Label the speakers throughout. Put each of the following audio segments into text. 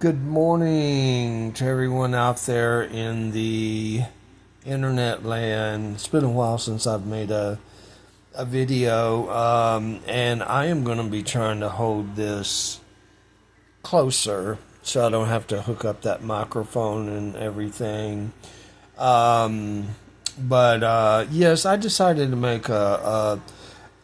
Speaker 1: Good morning to everyone out there in the internet land. It's been a while since I've made a video, and I am going to be trying to hold this closer so I don't have to hook up that microphone and everything. But yes, I decided to make a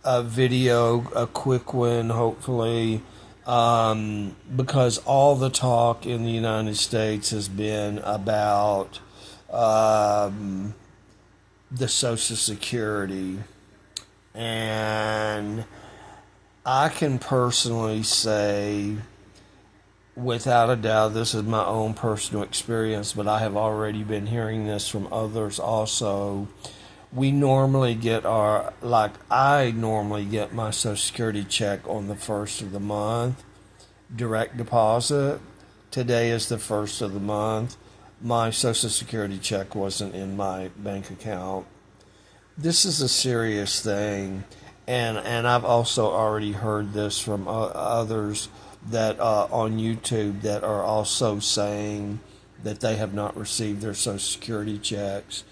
Speaker 1: video, a quick one, hopefully, because all the talk in the United States has been about the Social Security. And I can personally say, without a doubt, this is my own personal experience, but I have already been hearing this from others also. We normally get I normally get my Social Security check on the first of the month, direct deposit. Today is the first of the month. My Social Security check wasn't in my bank account. This is a serious thing, and I've also already heard this from others that on YouTube that are also saying that they have not received their Social Security checks.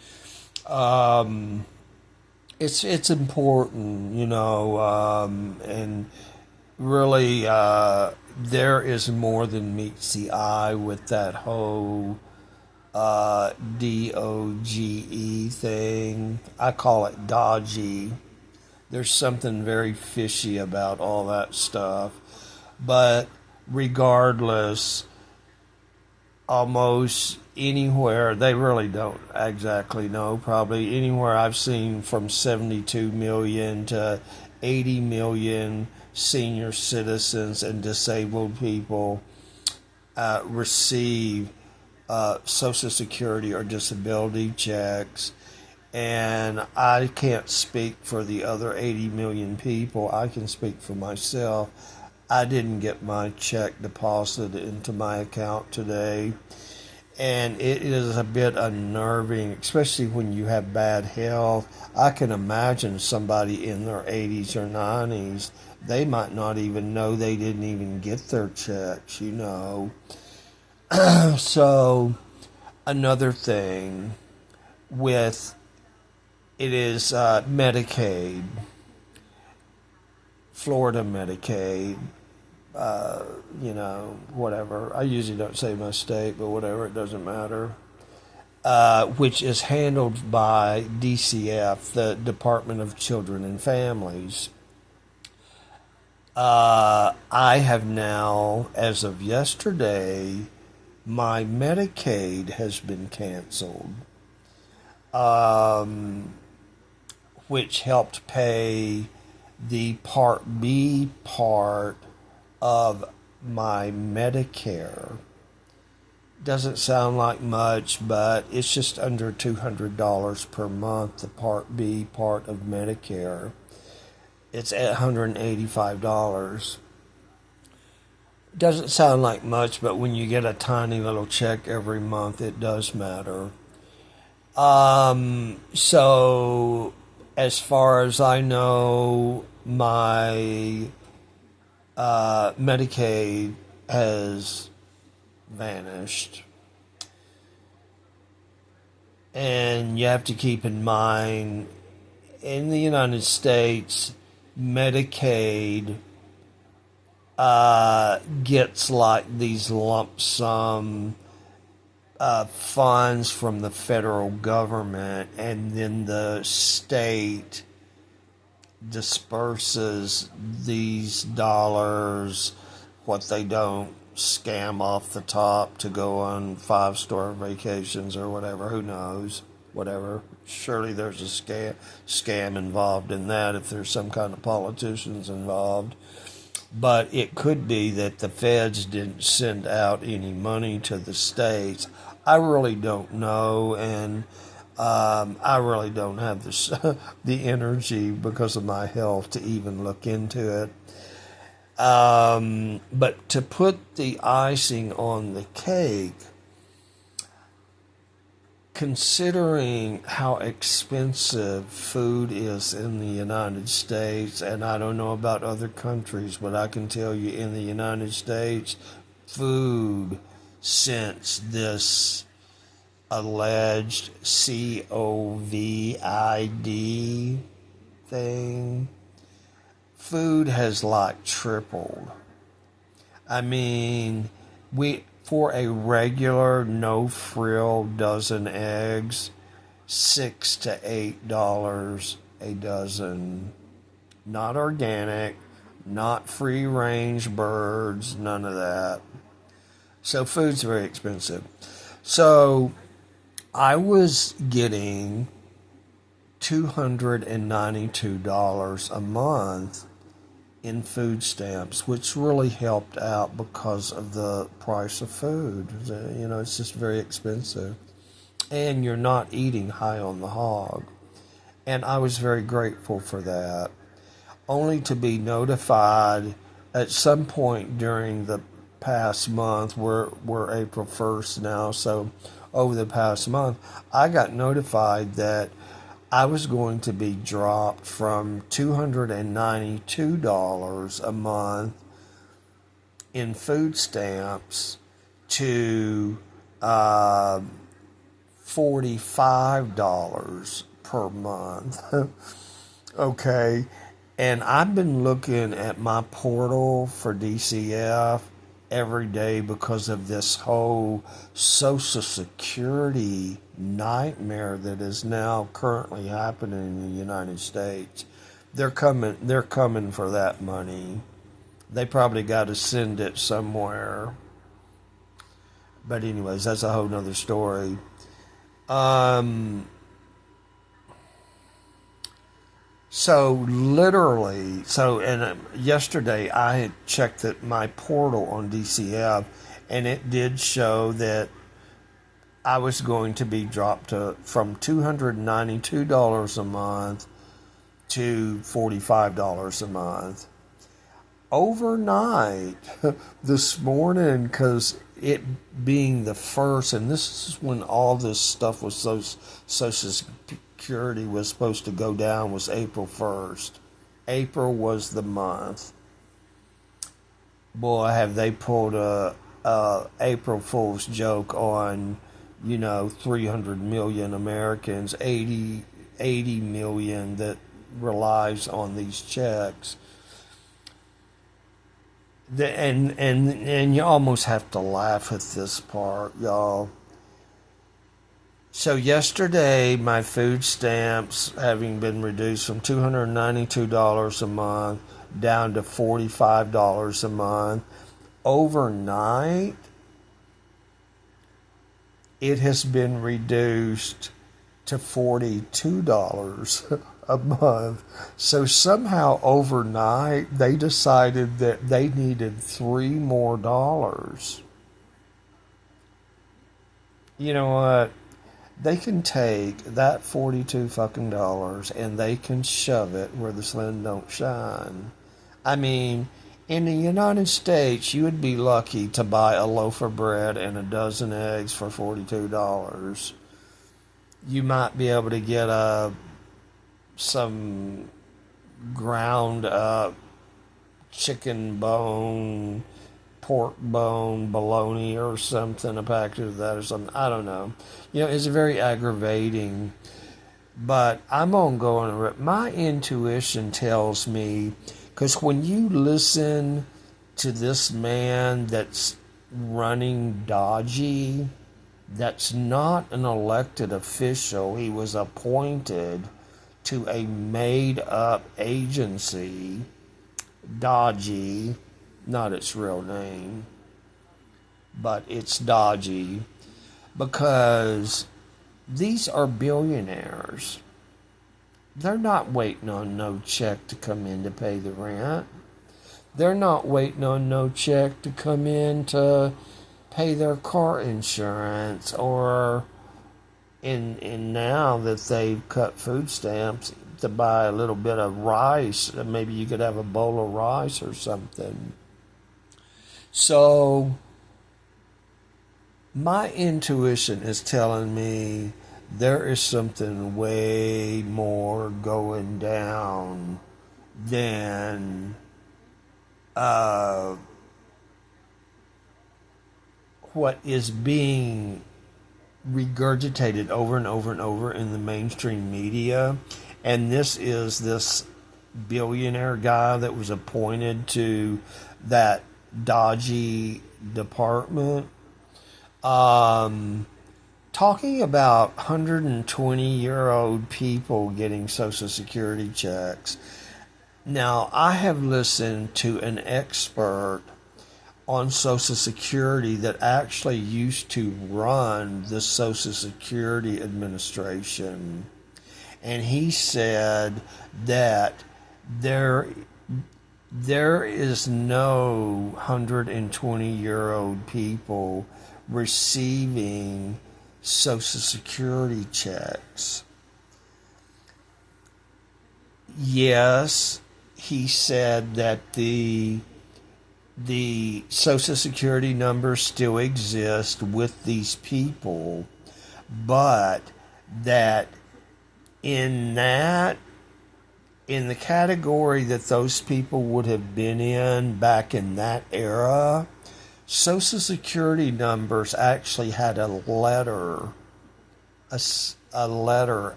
Speaker 1: It's important, and really there is more than meets the eye with that whole DOGE thing. I call it dodgy. There's something very fishy about all that stuff. But regardless, almost anywhere, they really don't exactly know. Probably anywhere I've seen from 72 million to 80 million senior citizens and disabled people receive Social Security or disability checks. And I can't speak for the other 80 million people. I can speak for myself. I didn't get my check deposited into my account today. And it is a bit unnerving, especially when you have bad health. I can imagine somebody in their 80s or 90s, they might not even know they didn't even get their checks. So, another thing with it is Medicaid, Florida Medicaid, whatever. I usually don't say my state, but whatever, it doesn't matter. Which is handled by DCF, the Department of Children and Families. I have now, as of yesterday, my Medicaid has been canceled, which helped pay the Part B part of my Medicare. Doesn't sound like much, but it's just under $200 per month, the Part B part of Medicare. It's at $185. Doesn't sound like much, but when you get a tiny little check every month, it does matter. So as far as I know, my Medicaid has vanished. And you have to keep in mind, in the United States, Medicaid gets like these lump sum funds from the federal government, and then the state disperses these dollars, what they don't scam off the top to go on 5-star vacations or whatever, who knows, whatever. Surely there's a scam involved in that if there's some kind of politicians involved. But it could be that the feds didn't send out any money to the states. I really don't know, and I really don't have the energy because of my health to even look into it. But to put the icing on the cake, considering how expensive food is in the United States, and I don't know about other countries, but I can tell you in the United States, food since this alleged COVID thing. Food has like tripled. I mean, we for a regular no frill dozen eggs, $6 to $8 a dozen. Not organic, not free range birds, none of that. So food's very expensive. So I was getting $292 a month in food stamps, which really helped out because of the price of food. You know, it's just very expensive. And you're not eating high on the hog. And I was very grateful for that. Only to be notified at some point during the past month, we're April 1st now, so over the past month, I got notified that I was going to be dropped from $292 a month in food stamps to $45 per month. Okay. And I've been looking at my portal for DCF every day because of this whole Social Security nightmare that is now currently happening in the United States. They're coming for that money. They probably got to send it somewhere. But anyways, that's a whole nother story. Yesterday I had checked my portal on DCF, and it did show that I was going to be dropped from $292 a month to $45 a month. Overnight, this morning, because it being the first, and this is when all this stuff was Social Security was supposed to go down, was April 1st. April was the month. Boy, have they pulled a April Fool's joke on, 300 million Americans, 80 million that relies on these checks. And you almost have to laugh at this part, y'all. So yesterday, my food stamps, having been reduced from $292 a month down to $45 a month, overnight, it has been reduced to $42 a month. So somehow overnight, they decided that they needed $3 more. You know what? They can take that $42 fucking dollars and they can shove it where the sun don't shine. I mean, in the United States, you would be lucky to buy a loaf of bread and a dozen eggs for $42. You might be able to get some ground up chicken bone, pork bone, bologna or something, a package of that or something. I don't know. It's very aggravating. But I'm on going. My intuition tells me, because when you listen to this man that's running Dodgy, that's not an elected official. He was appointed to a made-up agency, Dodgy, not its real name, but it's Dodgy, because these are billionaires. They're not waiting on no check to come in to pay the rent. They're not waiting on no check to come in to pay their car insurance, or in now that they've cut food stamps, to buy a little bit of rice. Maybe you could have a bowl of rice or something. So my intuition is telling me there is something way more going down than what is being regurgitated over and over and over in the mainstream media, and this is this billionaire guy that was appointed to that dodgy department, talking about 120-year-old people getting Social Security checks. Now, I have listened to an expert on Social Security that actually used to run the Social Security Administration, and he said that there is no 120-year-old people receiving Social Security checks. Yes, he said that the Social Security numbers still exist with these people, but that in the category that those people would have been in back in that era, Social Security numbers actually had a letter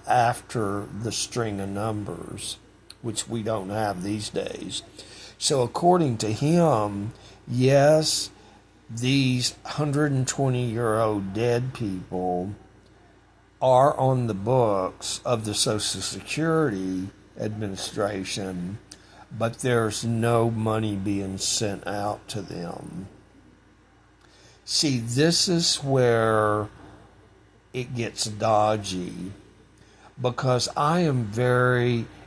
Speaker 1: after the string of numbers, which we don't have these days. So according to him, yes, these 120-year-old dead people are on the books of the Social Security Administration, but there's no money being sent out to them. See, this is where it gets dodgy, because I am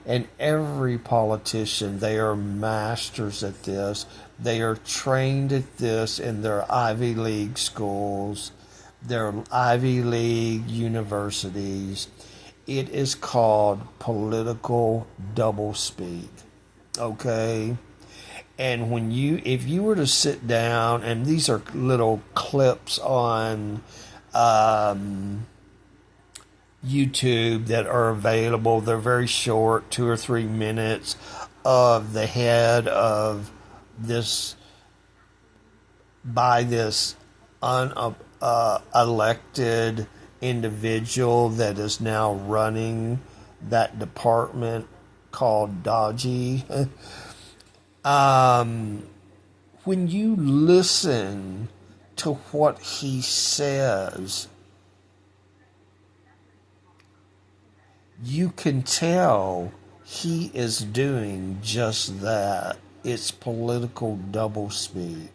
Speaker 1: and every politician, they are masters at this. They are trained at this in their Ivy League schools, their Ivy League universities. It is called political doublespeak, okay? And if you were to sit down, and these are little clips on YouTube that are available, they're very short, 2 or 3 minutes, of the head of this unelected individual that is now running that department called Dodgy. When you listen to what he says, you can tell he is doing just that. It's political doublespeak.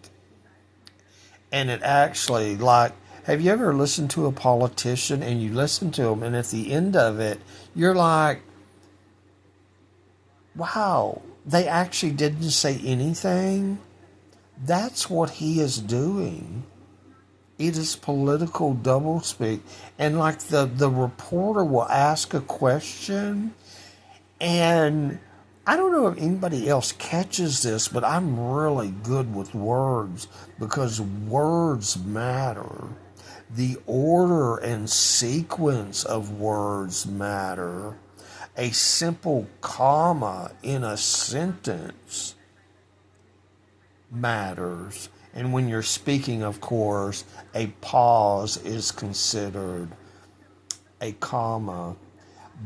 Speaker 1: And it actually, have you ever listened to a politician and you listen to him, and at the end of it, you're like, wow, they actually didn't say anything? That's what he is doing. It is political doublespeak. And like the reporter will ask a question, and I don't know if anybody else catches this, but I'm really good with words, because words matter. The order and sequence of words matter. A simple comma in a sentence matters. And when you're speaking, of course, a pause is considered a comma.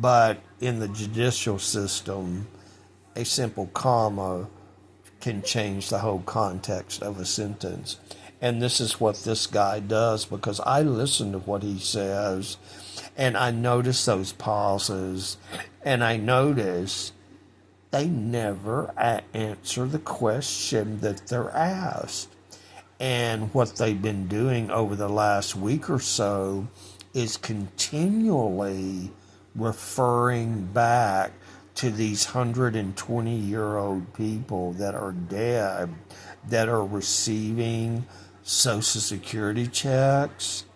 Speaker 1: But in the judicial system, a simple comma can change the whole context of a sentence. And this is what this guy does, because I listen to what he says, and I notice those pauses, and I notice they never answer the question that they're asked. And what they've been doing over the last week or so is continually referring back to these 120-year-old people that are dead, that are receiving Social Security checks.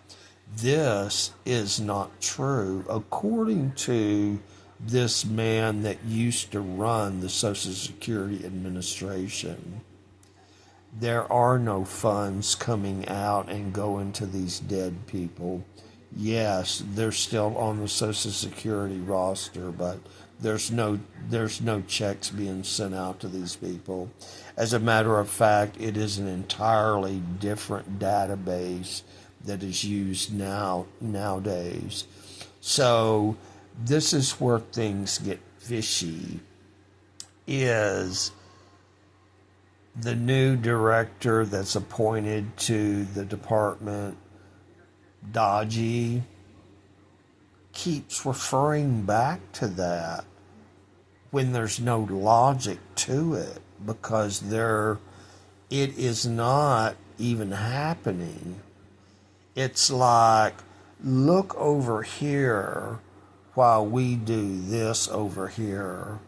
Speaker 1: This is not true. According to this man that used to run the Social Security Administration, there are no funds coming out and going to these dead people. Yes, they're still on the Social Security roster, but There's no checks being sent out to these people. As a matter of fact, it is an entirely different database that is used nowadays. So this is where things get fishy. Is the new director that's appointed to the department dodgy? Keeps referring back to that when there's no logic to it, because it is not even happening. It's like, look over here while we do this over here.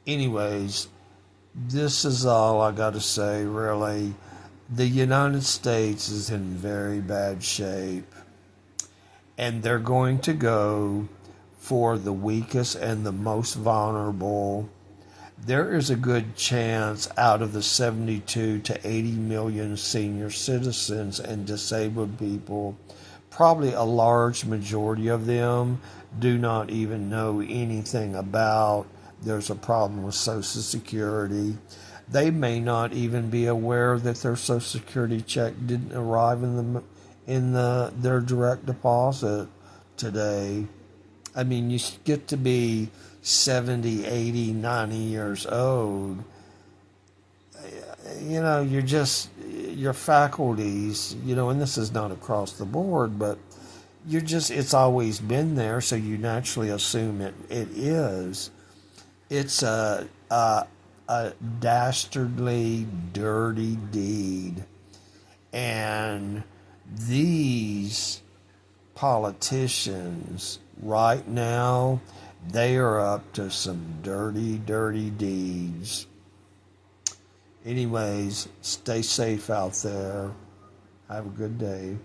Speaker 1: Anyways, this is all I got to say, really. The United States is in very bad shape, and they're going to go for the weakest and the most vulnerable. There is a good chance out of the 72 to 80 million senior citizens and disabled people, probably a large majority of them do not even know anything about there's a problem with Social Security. They may not even be aware that their Social Security check didn't arrive in their direct deposit today. I mean, you get to be 70, 80, 90 years old. Your faculties, and this is not across the board, but it's always been there, so you naturally assume it is. It's a dastardly, dirty deed. And these politicians right now, they are up to some dirty, dirty deeds. Anyways, stay safe out there. Have a good day.